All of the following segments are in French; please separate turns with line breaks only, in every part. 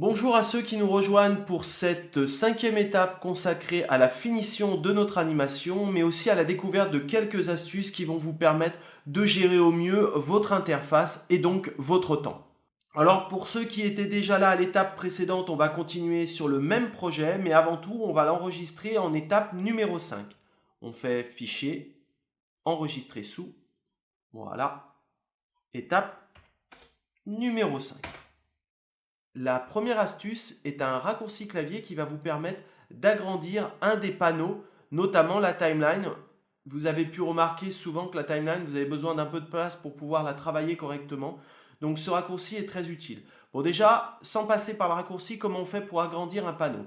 Bonjour à ceux qui nous rejoignent pour cette cinquième étape consacrée à la finition de notre animation, mais aussi à la découverte de quelques astuces qui vont vous permettre de gérer au mieux votre interface et donc votre temps. Alors pour ceux qui étaient déjà là à l'étape précédente, on va continuer sur le même projet, mais avant tout, on va l'enregistrer en étape numéro 5. On fait Fichier, Enregistrer sous, voilà, étape numéro 5. La première astuce est un raccourci clavier qui va vous permettre d'agrandir un des panneaux, notamment la timeline. Vous avez pu remarquer souvent que la timeline, vous avez besoin d'un peu de place pour pouvoir la travailler correctement. Donc ce raccourci est très utile. Bon déjà, sans passer par le raccourci, comment on fait pour agrandir un panneau?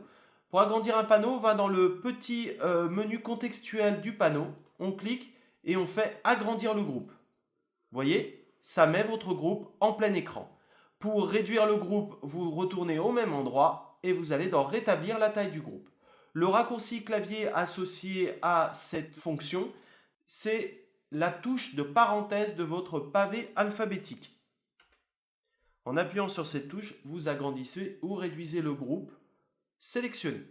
Pour agrandir un panneau, on va dans le petit menu contextuel du panneau, on clique et on fait agrandir le groupe. Vous voyez, ça met votre groupe en plein écran. Pour réduire le groupe, vous retournez au même endroit et vous allez dans Rétablir la taille du groupe. Le raccourci clavier associé à cette fonction, c'est la touche de parenthèse de votre pavé alphabétique. En appuyant sur cette touche, vous agrandissez ou réduisez le groupe sélectionné.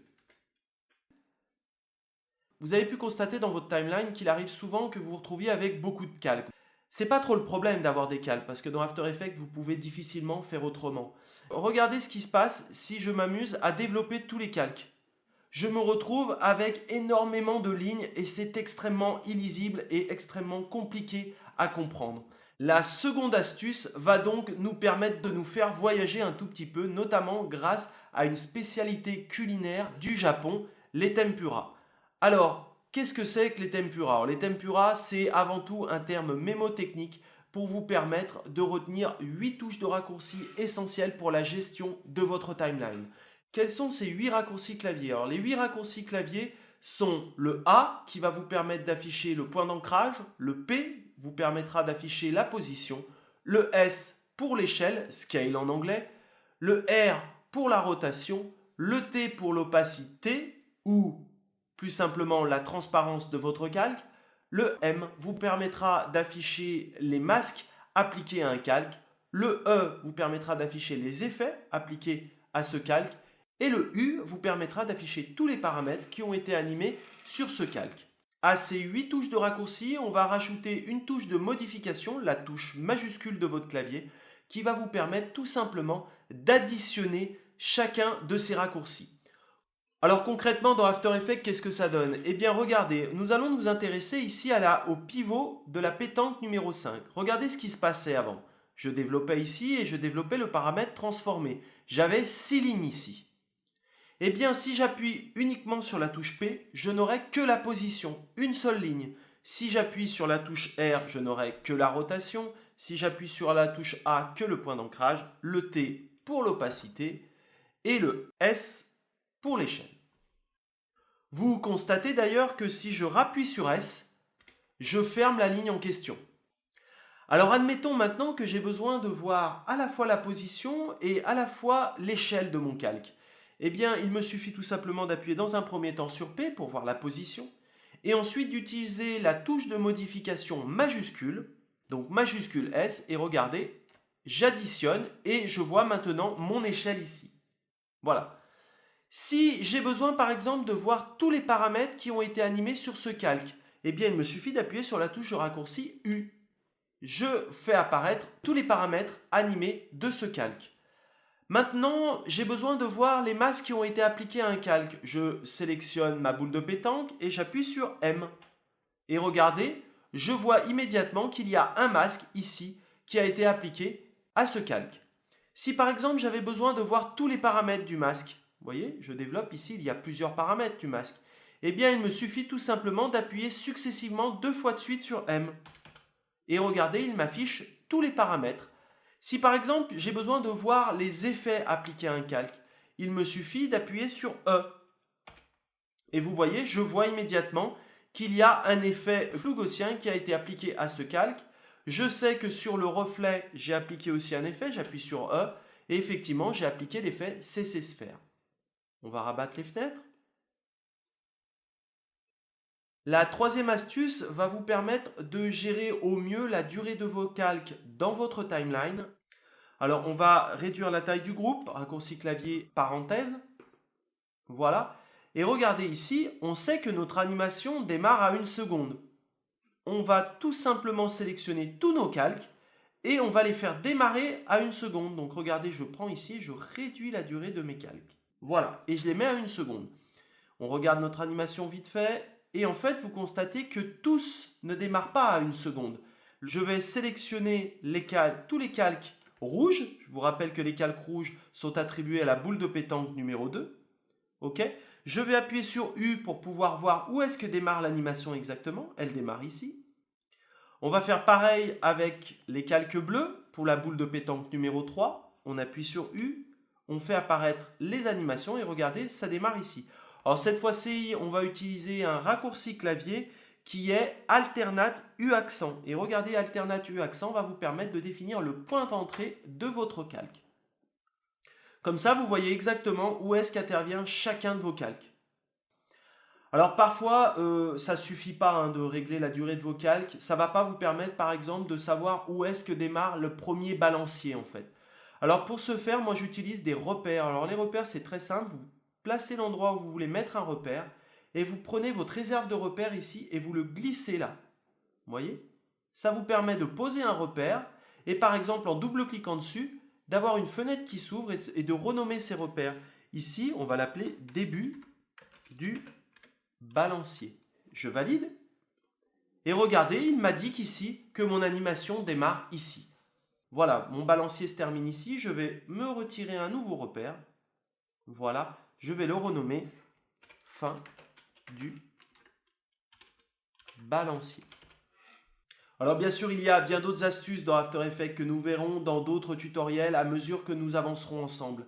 Vous avez pu constater dans votre timeline qu'il arrive souvent que vous vous retrouviez avec beaucoup de calques. C'est pas trop le problème d'avoir des calques parce que dans After Effects, vous pouvez difficilement faire autrement. Regardez ce qui se passe si je m'amuse à développer tous les calques. Je me retrouve avec énormément de lignes et c'est extrêmement illisible et extrêmement compliqué à comprendre. La seconde astuce va donc nous permettre de nous faire voyager un tout petit peu, notamment grâce à une spécialité culinaire du Japon, les tempura. Alors, qu'est-ce que c'est que les tempura? Alors, les tempura, c'est avant tout un terme mémotechnique pour vous permettre de retenir 8 touches de raccourcis essentielles pour la gestion de votre timeline. Quels sont ces 8 raccourcis clavier? Alors, les 8 raccourcis clavier sont le A qui va vous permettre d'afficher le point d'ancrage, le P vous permettra d'afficher la position, le S pour l'échelle, scale en anglais, le R pour la rotation, le T pour l'opacité ou plus simplement la transparence de votre calque. Le M vous permettra d'afficher les masques appliqués à un calque. Le E vous permettra d'afficher les effets appliqués à ce calque. Et le U vous permettra d'afficher tous les paramètres qui ont été animés sur ce calque. À ces 8 touches de raccourci, on va rajouter une touche de modification, la touche majuscule de votre clavier, qui va vous permettre tout simplement d'additionner chacun de ces raccourcis. Alors concrètement dans After Effects, qu'est-ce que ça donne? Eh bien regardez, nous allons nous intéresser ici au pivot de la pétanque numéro 5. Regardez ce qui se passait avant. Je développais ici et je développais le paramètre transformé. J'avais 6 lignes ici. Eh bien si j'appuie uniquement sur la touche P, je n'aurai que la position, une seule ligne. Si j'appuie sur la touche R, je n'aurai que la rotation. Si j'appuie sur la touche A, que le point d'ancrage. Le T pour l'opacité et le S pour l'échelle. Vous constatez d'ailleurs que si je rappuie sur S, je ferme la ligne en question. Alors admettons maintenant que j'ai besoin de voir à la fois la position et à la fois l'échelle de mon calque. Eh bien, il me suffit tout simplement d'appuyer dans un premier temps sur P pour voir la position et ensuite d'utiliser la touche de modification majuscule, donc majuscule S, et regardez, j'additionne et je vois maintenant mon échelle ici. Voilà. Si j'ai besoin par exemple de voir tous les paramètres qui ont été animés sur ce calque, eh bien il me suffit d'appuyer sur la touche de raccourci U. Je fais apparaître tous les paramètres animés de ce calque. Maintenant, j'ai besoin de voir les masques qui ont été appliqués à un calque. Je sélectionne ma boule de pétanque et j'appuie sur M. Et regardez, je vois immédiatement qu'il y a un masque ici qui a été appliqué à ce calque. Si par exemple j'avais besoin de voir tous les paramètres du masque, vous voyez, je développe ici, il y a plusieurs paramètres du masque. Eh bien, il me suffit tout simplement d'appuyer successivement 2 fois de suite sur M. Et regardez, il m'affiche tous les paramètres. Si par exemple j'ai besoin de voir les effets appliqués à un calque, il me suffit d'appuyer sur E. Et vous voyez, je vois immédiatement qu'il y a un effet flou gaussien qui a été appliqué à ce calque. Je sais que sur le reflet, j'ai appliqué aussi un effet, j'appuie sur E, et effectivement, j'ai appliqué l'effet CC Sphère. On va rabattre les fenêtres. La troisième astuce va vous permettre de gérer au mieux la durée de vos calques dans votre timeline. Alors, on va réduire la taille du groupe, raccourci clavier, parenthèse. Voilà. Et regardez ici, on sait que notre animation démarre à 1 seconde. On va tout simplement sélectionner tous nos calques et on va les faire démarrer à 1 seconde. Donc regardez, je prends ici, je réduis la durée de mes calques. Voilà, et je les mets à 1 seconde. On regarde notre animation vite fait et en fait, vous constatez que tous ne démarrent pas à 1 seconde. Je vais sélectionner tous les calques rouges. Je vous rappelle que les calques rouges sont attribués à la boule de pétanque numéro 2. OK. Je vais appuyer sur U pour pouvoir voir où est-ce que démarre l'animation exactement. Elle démarre ici. On va faire pareil avec les calques bleus pour la boule de pétanque numéro 3. On appuie sur U, on fait apparaître les animations et regardez, ça démarre ici. Alors cette fois-ci, on va utiliser un raccourci clavier qui est alternate U accent. Et regardez, alternate U accent va vous permettre de définir le point d'entrée de votre calque. Comme ça, vous voyez exactement où est-ce qu'intervient chacun de vos calques. Alors parfois, ça ne suffit pas de régler la durée de vos calques. Ça ne va pas vous permettre, par exemple, de savoir où est-ce que démarre le premier balancier, en fait. Alors pour ce faire, moi j'utilise des repères. Alors les repères, c'est très simple. Vous placez l'endroit où vous voulez mettre un repère et vous prenez votre réserve de repères ici et vous le glissez là. Vous voyez? Ça vous permet de poser un repère et par exemple, en double-cliquant dessus, d'avoir une fenêtre qui s'ouvre et de renommer ces repères. Ici, on va l'appeler début du balancier. Je valide. Et regardez, il m'a dit qu'ici, que mon animation démarre ici. Voilà, mon balancier se termine ici. Je vais me retirer un nouveau repère. Voilà, je vais le renommer fin du balancier. Alors bien sûr, il y a bien d'autres astuces dans After Effects que nous verrons dans d'autres tutoriels à mesure que nous avancerons ensemble.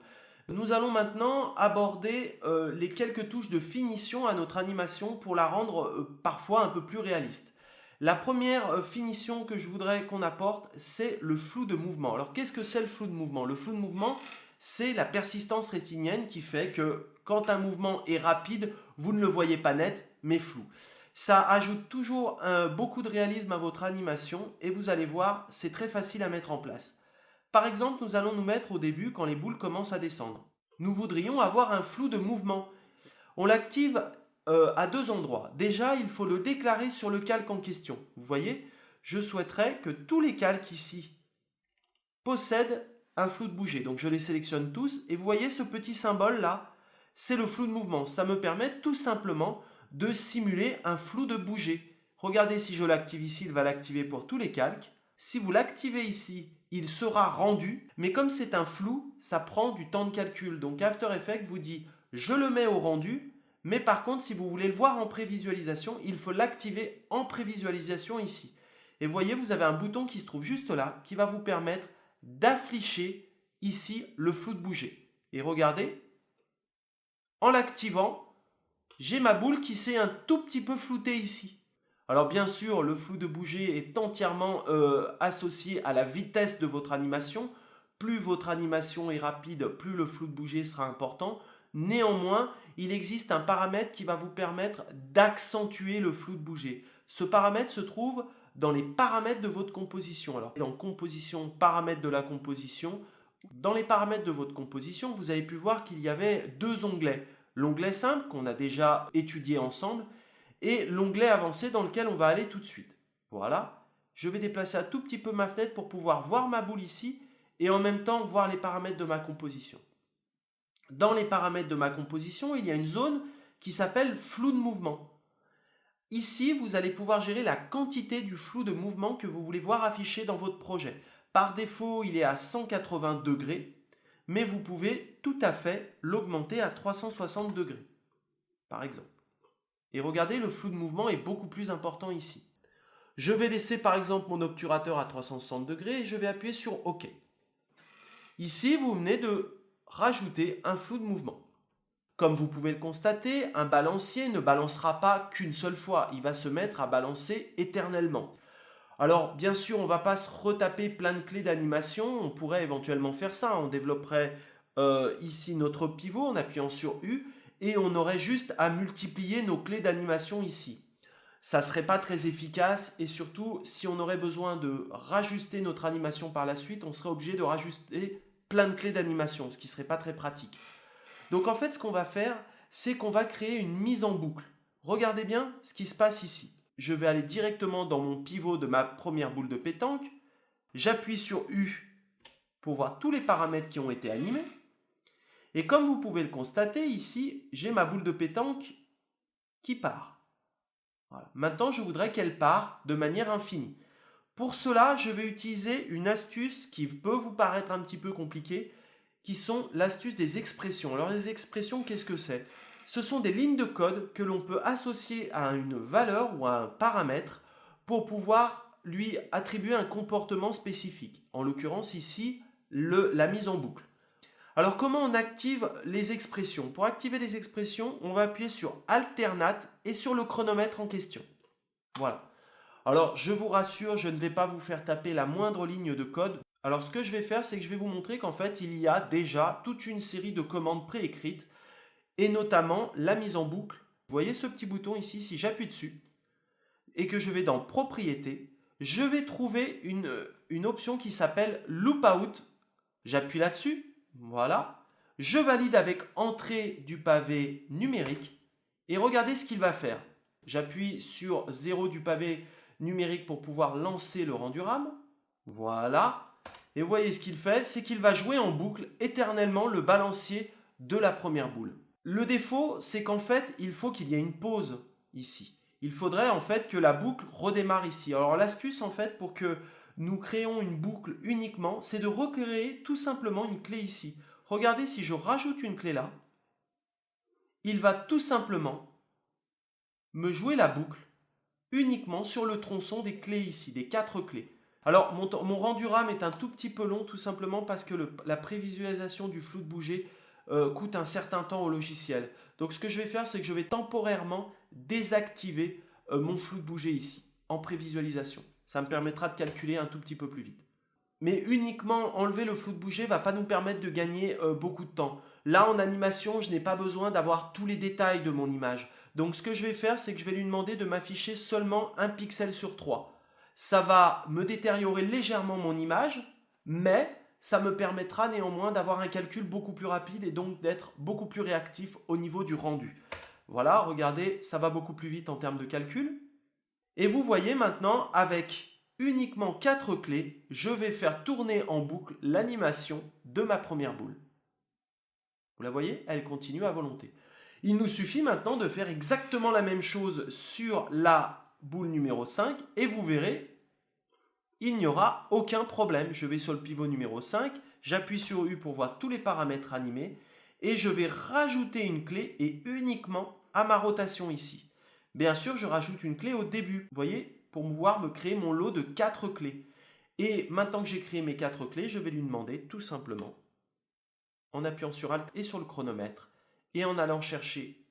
Nous allons maintenant aborder les quelques touches de finition à notre animation pour la rendre parfois un peu plus réaliste. La première finition que je voudrais qu'on apporte, c'est le flou de mouvement. Alors qu'est-ce que c'est le flou de mouvement? Le flou de mouvement, c'est la persistance rétinienne qui fait que quand un mouvement est rapide, vous ne le voyez pas net, mais flou. Ça ajoute toujours beaucoup de réalisme à votre animation et vous allez voir, c'est très facile à mettre en place. Par exemple, nous allons nous mettre au début quand les boules commencent à descendre. Nous voudrions avoir un flou de mouvement. On l'active à deux endroits. Déjà, il faut le déclarer sur le calque en question. Vous voyez, je souhaiterais que tous les calques ici possèdent un flou de bouger. Donc je les sélectionne tous et vous voyez ce petit symbole là, c'est le flou de mouvement. Ça me permet tout simplement de simuler un flou de bouger. Regardez, si je l'active ici, il va l'activer pour tous les calques. Si vous l'activez ici, il sera rendu, mais comme c'est un flou, ça prend du temps de calcul. Donc After Effects vous dit, je le mets au rendu, mais par contre, si vous voulez le voir en prévisualisation, il faut l'activer en prévisualisation ici. Et vous voyez, vous avez un bouton qui se trouve juste là, qui va vous permettre d'afficher ici le flou de bouger. Et regardez, en l'activant, j'ai ma boule qui s'est un tout petit peu floutée ici. Alors bien sûr, le flou de bouger est entièrement associé à la vitesse de votre animation. Plus votre animation est rapide, plus le flou de bouger sera important. Néanmoins, il existe un paramètre qui va vous permettre d'accentuer le flou de bouger. Ce paramètre se trouve dans les paramètres de votre composition. Alors, dans composition, paramètres de la composition, dans les paramètres de votre composition, vous avez pu voir qu'il y avait deux onglets. L'onglet simple qu'on a déjà étudié ensemble et l'onglet avancé dans lequel on va aller tout de suite. Voilà, je vais déplacer un tout petit peu ma fenêtre pour pouvoir voir ma boule ici et en même temps voir les paramètres de ma composition. Dans les paramètres de ma composition, il y a une zone qui s'appelle flou de mouvement. Ici, vous allez pouvoir gérer la quantité du flou de mouvement que vous voulez voir affiché dans votre projet. Par défaut, il est à 180 degrés, mais vous pouvez tout à fait l'augmenter à 360 degrés, par exemple. Et regardez, le flou de mouvement est beaucoup plus important ici. Je vais laisser par exemple mon obturateur à 360 degrés et je vais appuyer sur OK. Ici, vous venez de rajouter un flou de mouvement. Comme vous pouvez le constater, un balancier ne balancera pas qu'une seule fois. Il va se mettre à balancer éternellement. Alors, bien sûr, on ne va pas se retaper plein de clés d'animation. On pourrait éventuellement faire ça. On développerait ici notre pivot en appuyant sur U et on aurait juste à multiplier nos clés d'animation ici. Ça ne serait pas très efficace et surtout, si on aurait besoin de rajuster notre animation par la suite, on serait obligé de rajuster plein de clés d'animation, ce qui ne serait pas très pratique. Donc en fait, ce qu'on va faire, c'est qu'on va créer une mise en boucle. Regardez bien ce qui se passe ici. Je vais aller directement dans mon pivot de ma première boule de pétanque. J'appuie sur U pour voir tous les paramètres qui ont été animés. Et comme vous pouvez le constater, ici, j'ai ma boule de pétanque qui part. Voilà. Maintenant, je voudrais qu'elle part de manière infinie. Pour cela, je vais utiliser une astuce qui peut vous paraître un petit peu compliquée, qui sont l'astuce des expressions. Alors les expressions, qu'est-ce que c'est? Ce sont des lignes de code que l'on peut associer à une valeur ou à un paramètre pour pouvoir lui attribuer un comportement spécifique. En l'occurrence ici, la mise en boucle. Alors comment on active les expressions? Pour activer les expressions, on va appuyer sur Alternate et sur le chronomètre en question. Voilà. Alors je vous rassure, je ne vais pas vous faire taper la moindre ligne de code. Alors ce que je vais faire, c'est que je vais vous montrer qu'en fait, il y a déjà toute une série de commandes préécrites et notamment la mise en boucle. Vous voyez ce petit bouton ici, si j'appuie dessus et que je vais dans Propriétés, je vais trouver une option qui s'appelle Loopout. J'appuie là-dessus, voilà. Je valide avec Entrée du pavé numérique et regardez ce qu'il va faire. J'appuie sur 0 du pavé numérique pour pouvoir lancer le rendu RAM. Voilà. Et vous voyez ce qu'il fait, c'est qu'il va jouer en boucle éternellement le balancier de la première boule. Le défaut, c'est qu'en fait, il faut qu'il y ait une pause ici. Il faudrait en fait que la boucle redémarre ici. Alors l'astuce en fait pour que nous créons une boucle uniquement, c'est de recréer tout simplement une clé ici. Regardez, si je rajoute une clé là, il va tout simplement me jouer la boucle uniquement sur le tronçon des clés ici, des 4 clés. Alors, mon rendu RAM est un tout petit peu long, tout simplement parce que la prévisualisation du flou de bouger coûte un certain temps au logiciel. Donc, ce que je vais faire, c'est que je vais temporairement désactiver mon flou de bouger ici, en prévisualisation. Ça me permettra de calculer un tout petit peu plus vite. Mais uniquement enlever le flou de bouger ne va pas nous permettre de gagner beaucoup de temps. Là, en animation, je n'ai pas besoin d'avoir tous les détails de mon image. Donc, ce que je vais faire, c'est que je vais lui demander de m'afficher seulement 1 pixel sur 3. Ça va me détériorer légèrement mon image, mais ça me permettra néanmoins d'avoir un calcul beaucoup plus rapide et donc d'être beaucoup plus réactif au niveau du rendu. Voilà, regardez, ça va beaucoup plus vite en termes de calcul. Et vous voyez maintenant, avec uniquement 4 clés, je vais faire tourner en boucle l'animation de ma première boule. Vous la voyez? Elle continue à volonté. Il nous suffit maintenant de faire exactement la même chose sur la boule numéro 5 et vous verrez, il n'y aura aucun problème. Je vais sur le pivot numéro 5, j'appuie sur U pour voir tous les paramètres animés et je vais rajouter une clé et uniquement à ma rotation ici. Bien sûr, je rajoute une clé au début, vous voyez, pour pouvoir me créer mon lot de 4 clés. Et maintenant que j'ai créé mes 4 clés, je vais lui demander tout simplement, en appuyant sur Alt et sur le chronomètre, et en allant chercher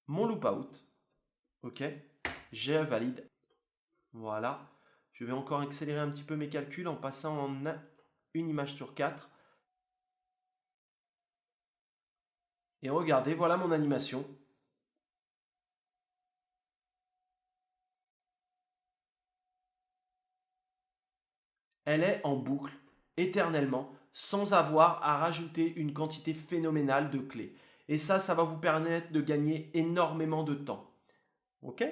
mon loopout, ok, je valide. Voilà, je vais encore accélérer un petit peu mes calculs en passant en une image sur 4. Et regardez, voilà mon animation. Elle est en boucle éternellement sans avoir à rajouter une quantité phénoménale de clés. Et ça va vous permettre de gagner énormément de temps. Ok?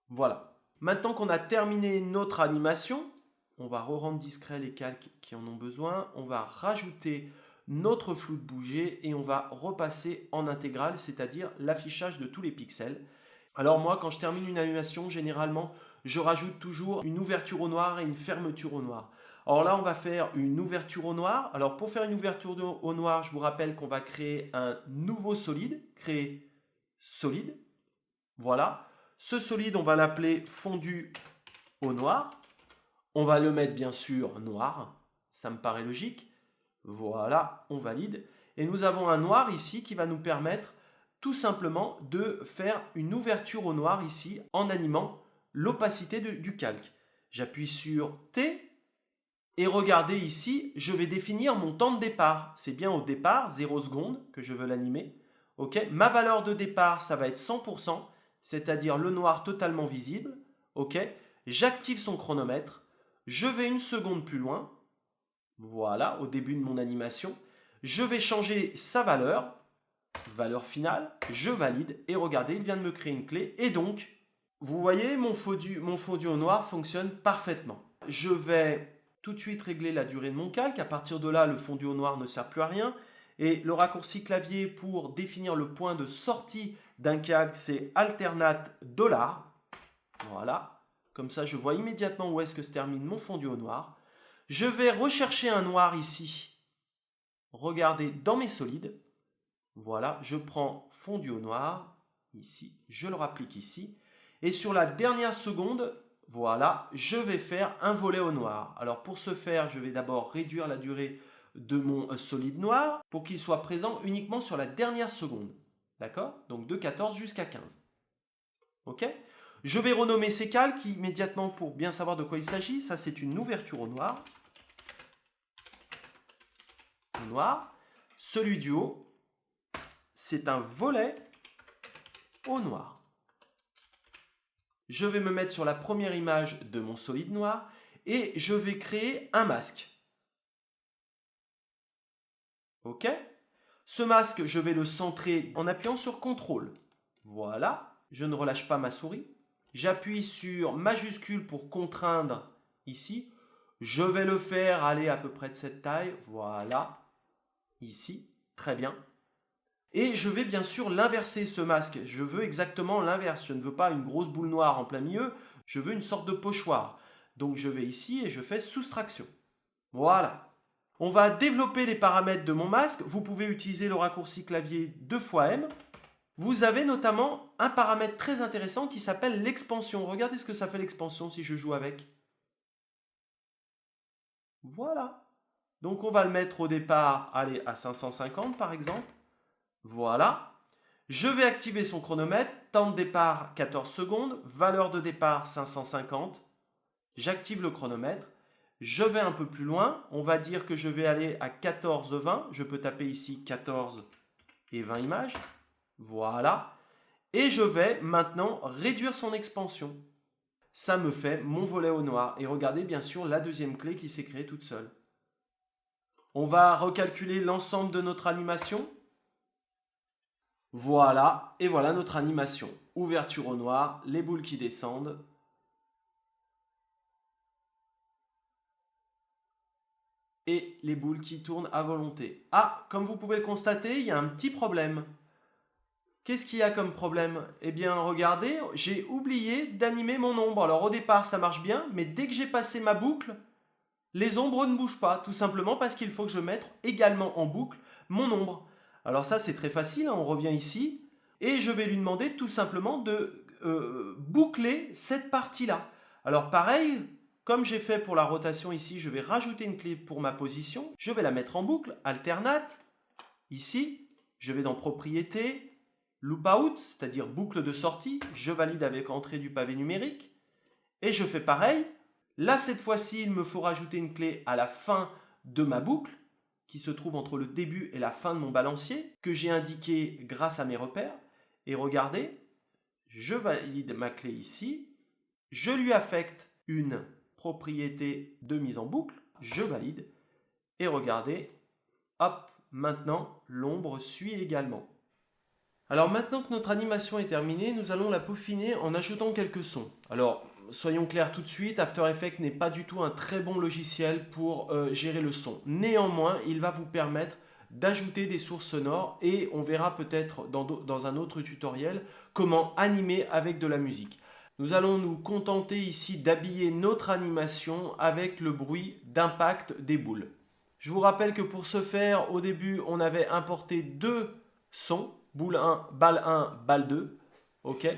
Voilà. Maintenant qu'on a terminé notre animation, on va re-rendre discret les calques qui en ont besoin. On va rajouter notre flou de bouger et on va repasser en intégrale, c'est-à-dire l'affichage de tous les pixels. Alors moi, quand je termine une animation, généralement, je rajoute toujours une ouverture au noir et une fermeture au noir. Alors là, on va faire une ouverture au noir. Alors pour faire une ouverture au noir, je vous rappelle qu'on va créer un nouveau solide, créer solide. Voilà. Ce solide, on va l'appeler fondu au noir. On va le mettre bien sûr noir. Ça me paraît logique. Voilà, on valide. Et nous avons un noir ici qui va nous permettre tout simplement de faire une ouverture au noir ici en animant l'opacité du calque. J'appuie sur T et regardez ici, je vais définir mon temps de départ. C'est bien au départ, 0 secondes, que je veux l'animer. Ok, ma valeur de départ, ça va être 100%, c'est-à-dire le noir totalement visible. Ok, j'active son chronomètre. Je vais une seconde plus loin. Voilà, au début de mon animation. Je vais changer sa valeur. Valeur finale. Je valide. Et regardez, il vient de me créer une clé. Et donc, vous voyez, mon fondu au noir fonctionne parfaitement. Je vais tout de suite régler la durée de mon calque. À partir de là, le fondu au noir ne sert plus à rien. Et le raccourci clavier pour définir le point de sortie d'un calque, c'est alternate $. Voilà. Comme ça, je vois immédiatement où est-ce que se termine mon fondu au noir. Je vais rechercher un noir ici. Regardez dans mes solides. Voilà, je prends fondu au noir, ici, je le rapplique ici. Et sur la dernière seconde, voilà, je vais faire un volet au noir. Alors pour ce faire, je vais d'abord réduire la durée de mon solide noir pour qu'il soit présent uniquement sur la dernière seconde. D'accord? Donc de 14 jusqu'à 15. Ok? Je vais renommer ces calques immédiatement pour bien savoir de quoi il s'agit. Ça, c'est une ouverture au noir. Au noir. Celui du haut, c'est un volet au noir. Je vais me mettre sur la première image de mon solide noir et je vais créer un masque. Ok? Ce masque, je vais le centrer en appuyant sur CTRL. Voilà, je ne relâche pas ma souris. J'appuie sur majuscule pour contraindre ici. Je vais le faire aller à peu près de cette taille. Voilà, ici, très bien. Et je vais bien sûr l'inverser ce masque. Je veux exactement l'inverse. Je ne veux pas une grosse boule noire en plein milieu. Je veux une sorte de pochoir. Donc je vais ici et je fais soustraction. Voilà. On va développer les paramètres de mon masque. Vous pouvez utiliser le raccourci clavier 2x M. Vous avez notamment un paramètre très intéressant qui s'appelle l'expansion. Regardez ce que ça fait l'expansion si je joue avec. Voilà. Donc on va le mettre au départ, allez, à 550 par exemple. Voilà. Je vais activer son chronomètre. Temps de départ 14 secondes. Valeur de départ 550. J'active le chronomètre. Je vais un peu plus loin. On va dire que je vais aller à 14,20. Je peux taper ici 14 et 20 images. Voilà. Et je vais maintenant réduire son expansion. Ça me fait mon volet au noir. Et regardez bien sûr la deuxième clé qui s'est créée toute seule. On va recalculer l'ensemble de notre animation. Voilà, et voilà notre animation. Ouverture au noir, les boules qui descendent. Et les boules qui tournent à volonté. Ah, comme vous pouvez le constater, il y a un petit problème. Qu'est-ce qu'il y a comme problème? Eh bien, regardez, j'ai oublié d'animer mon ombre. Alors au départ, ça marche bien, mais dès que j'ai passé ma boucle, les ombres ne bougent pas. Tout simplement parce qu'il faut que je mette également en boucle mon ombre. Alors ça, c'est très facile, hein, on revient ici. Et je vais lui demander tout simplement de boucler cette partie-là. Alors pareil, comme j'ai fait pour la rotation ici, je vais rajouter une clé pour ma position. Je vais la mettre en boucle, alternate. Ici, je vais dans propriétés, loop out, c'est-à-dire boucle de sortie. Je valide avec entrée du pavé numérique. Et je fais pareil. Là, cette fois-ci, il me faut rajouter une clé à la fin de ma boucle, qui se trouve entre le début et la fin de mon balancier, que j'ai indiqué grâce à mes repères. Et regardez, je valide ma clé ici, je lui affecte une propriété de mise en boucle, je valide, et regardez, hop, maintenant l'ombre suit également. Alors maintenant que notre animation est terminée, nous allons la peaufiner en ajoutant quelques sons. Alors, soyons clairs tout de suite, After Effects n'est pas du tout un très bon logiciel pour gérer le son. Néanmoins, il va vous permettre d'ajouter des sources sonores et on verra peut-être dans un autre tutoriel comment animer avec de la musique. Nous allons nous contenter ici d'habiller notre animation avec le bruit d'impact des boules. Je vous rappelle que pour ce faire, au début, on avait importé deux sons, boule 1, balle 2. Ok.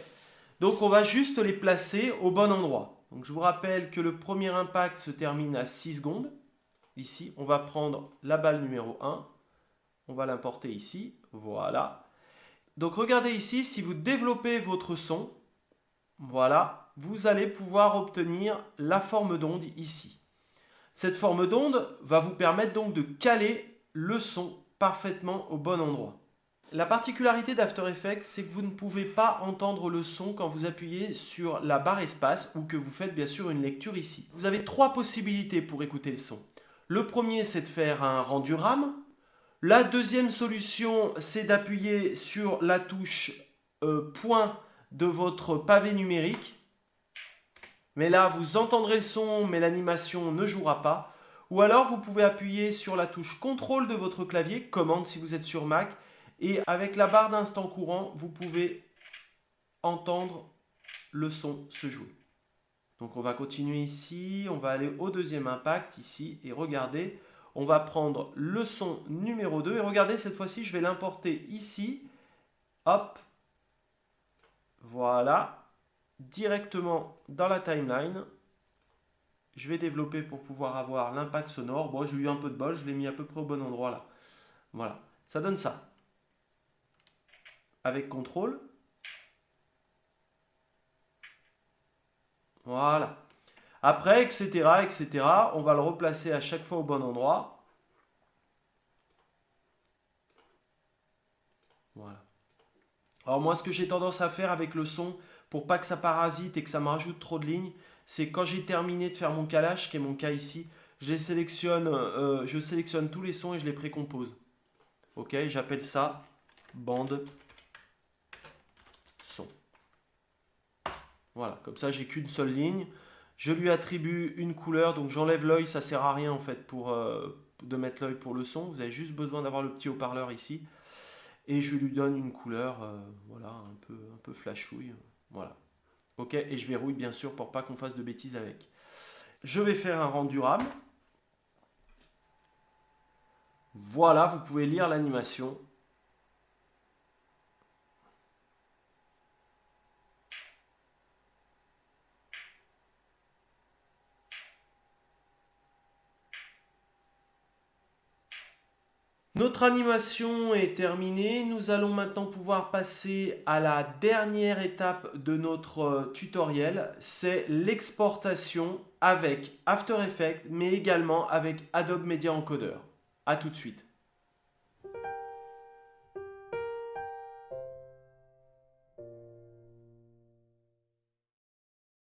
Donc on va juste les placer au bon endroit. Donc je vous rappelle que le premier impact se termine à 6 secondes. Ici, on va prendre la balle numéro 1. On va l'importer ici, voilà. Donc regardez ici, si vous développez votre son, voilà, vous allez pouvoir obtenir la forme d'onde ici. Cette forme d'onde va vous permettre donc de caler le son parfaitement au bon endroit. La particularité d'After Effects, c'est que vous ne pouvez pas entendre le son quand vous appuyez sur la barre espace ou que vous faites bien sûr une lecture ici. Vous avez 3 possibilités pour écouter le son. Le premier, c'est de faire un rendu RAM. La deuxième solution, c'est d'appuyer sur la touche point de votre pavé numérique. Mais là, vous entendrez le son, mais l'animation ne jouera pas. Ou alors, vous pouvez appuyer sur la touche contrôle de votre clavier, commande si vous êtes sur Mac. Et avec la barre d'instant courant, vous pouvez entendre le son se jouer. Donc on va continuer ici, on va aller au deuxième impact ici. Et regardez, on va prendre le son numéro 2. Et regardez, cette fois-ci, je vais l'importer ici. Hop. Voilà. Directement dans la timeline. Je vais développer pour pouvoir avoir l'impact sonore. Bon, j'ai eu un peu de bol, je l'ai mis à peu près au bon endroit là. Voilà, ça donne ça. Avec contrôle. Voilà. Après, etc., etc., on va le replacer à chaque fois au bon endroit. Voilà. Alors moi, ce que j'ai tendance à faire avec le son, pour pas que ça parasite et que ça me rajoute trop de lignes, c'est quand j'ai terminé de faire mon calage, qui est mon cas ici, je sélectionne tous les sons et je les précompose. Ok, j'appelle ça bande son. Voilà, comme ça j'ai qu'une seule ligne. Je lui attribue une couleur, donc j'enlève l'œil, ça sert à rien en fait de mettre l'œil pour le son. Vous avez juste besoin d'avoir le petit haut-parleur ici. Et je lui donne une couleur, voilà, un peu flashouille. Voilà. Ok, et je verrouille bien sûr pour pas qu'on fasse de bêtises avec. Je vais faire un rendu RAM. Voilà, vous pouvez lire l'animation. Notre animation est terminée. Nous allons maintenant pouvoir passer à la dernière étape de notre tutoriel. C'est l'exportation avec After Effects, mais également avec Adobe Media Encoder. A tout de suite.